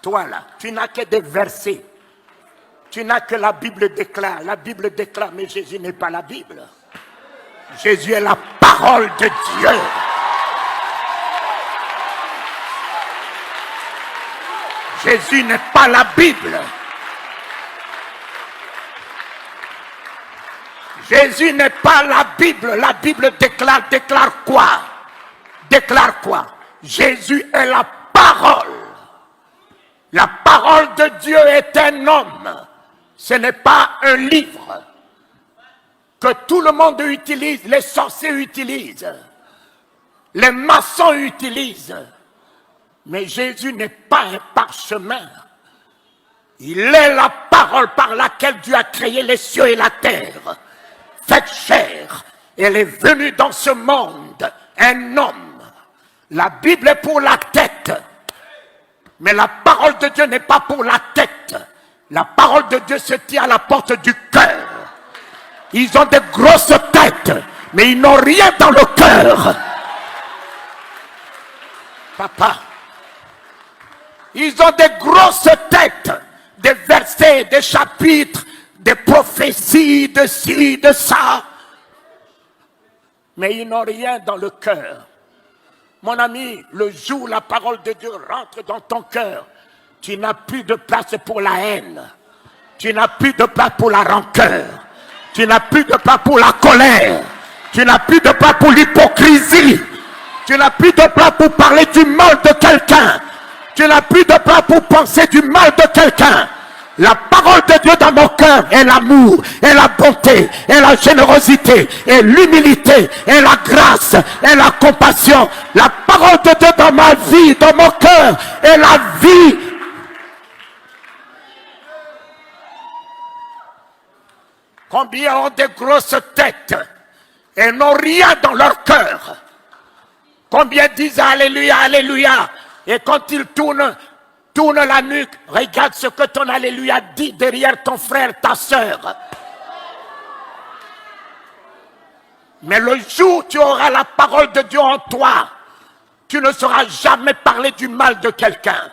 Toi là, tu n'as que des versets. Tu n'as que la Bible déclare. La Bible déclare, mais Jésus n'est pas la Bible. Jésus est la parole de Dieu. Jésus n'est pas la Bible. Jésus n'est pas la Bible. La Bible déclare quoi? Déclare quoi? Jésus est la parole. La parole de Dieu est un homme. Ce n'est pas un livre que tout le monde utilise, les sorciers utilisent, les maçons utilisent. Mais Jésus n'est pas un parchemin. Il est la parole par laquelle Dieu a créé les cieux et la terre. Faite chair. Elle est venue dans ce monde, un homme. La Bible est pour la tête. Mais la parole de Dieu n'est pas pour la tête. La parole de Dieu se tient à la porte du cœur. Ils ont des grosses têtes, mais ils n'ont rien dans le cœur. Papa, ils ont des grosses têtes, des versets, des chapitres, des prophéties, de ci, de ça. Mais ils n'ont rien dans le cœur. Mon ami, le jour où la parole de Dieu rentre dans ton cœur, tu n'as plus de place pour la haine. Tu n'as plus de place pour la rancœur. Tu n'as plus de place pour la colère. Tu n'as plus de place pour l'hypocrisie. Tu n'as plus de place pour parler du mal de quelqu'un. Tu n'as plus de place pour penser du mal de quelqu'un. La parole de Dieu dans mon cœur est l'amour, est la bonté, est la générosité, est l'humilité, est la grâce, est la compassion. La parole de Dieu dans ma vie, dans mon cœur, est la vie. Combien ont des grosses têtes et n'ont rien dans leur cœur? Combien disent Alléluia, Alléluia, et quand ils tournent la nuque, regarde ce que ton Alléluia dit derrière ton frère, ta soeur. Mais le jour où tu auras la parole de Dieu en toi, tu ne sauras jamais parler du mal de quelqu'un.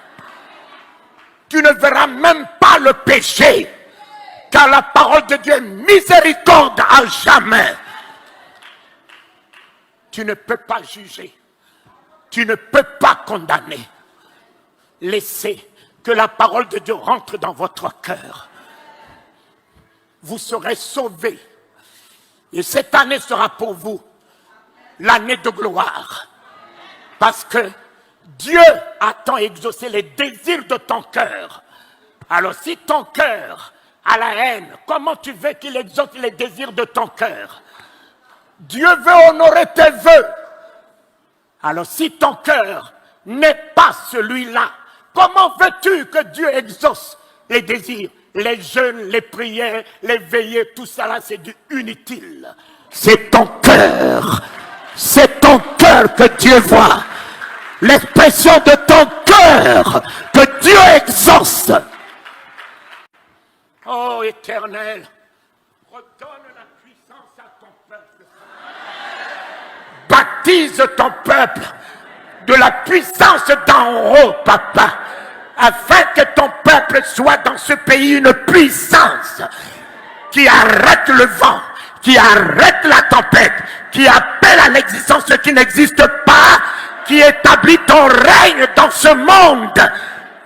Tu ne verras même pas le péché. Car la parole de Dieu est miséricorde à jamais. Tu ne peux pas juger. Tu ne peux pas condamner. Laissez que la parole de Dieu rentre dans votre cœur. Vous serez sauvés. Et cette année sera pour vous l'année de gloire. Parce que Dieu a tant exaucé les désirs de ton cœur. Alors si ton cœur a la haine, comment tu veux qu'il exauce les désirs de ton cœur? Dieu veut honorer tes vœux. Alors si ton cœur n'est pas celui-là, comment veux-tu que Dieu exauce les désirs? Les jeûnes, les prières, les veillées, tout ça là, c'est du inutile. C'est ton cœur. C'est ton cœur que Dieu voit. L'expression de ton cœur que Dieu exauce. Oh Éternel, redonne la puissance à ton peuple. Baptise ton peuple de la puissance d'en haut, papa, afin que ton peuple soit dans ce pays une puissance qui arrête le vent, qui arrête la tempête, qui appelle à l'existence ce qui n'existe pas, qui établit ton règne dans ce monde.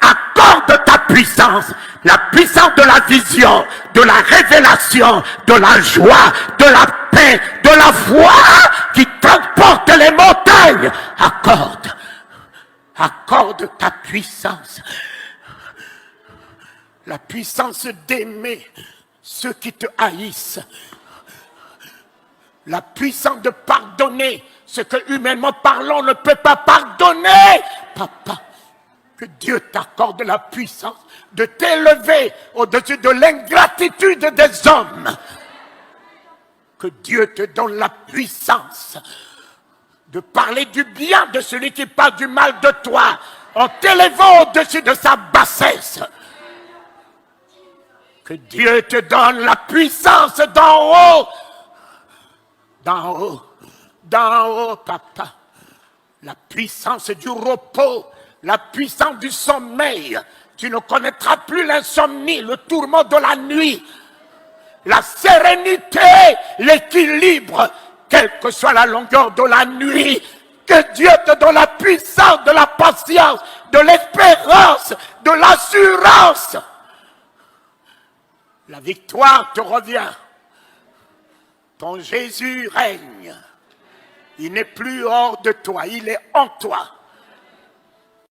Accorde ta puissance, la puissance de la vision, de la révélation, de la joie, de la paix, de la foi qui transporte les montagnes. Accorde ta puissance. La puissance d'aimer ceux qui te haïssent. La puissance de pardonner ce que humainement parlant on ne peut pas pardonner. Papa, que Dieu t'accorde la puissance de t'élever au-dessus de l'ingratitude des hommes. Que Dieu te donne la puissance de parler du bien de celui qui parle du mal de toi, en t'élevant au-dessus de sa bassesse. Que Dieu te donne la puissance d'en haut. D'en haut. D'en haut, papa. La puissance du repos. La puissance du sommeil. Tu ne connaîtras plus l'insomnie, le tourment de la nuit, la sérénité, l'équilibre, quelle que soit la longueur de la nuit. Que Dieu te donne la puissance de la patience, de l'espérance, de l'assurance. La victoire te revient. Ton Jésus règne. Il n'est plus hors de toi, il est en toi.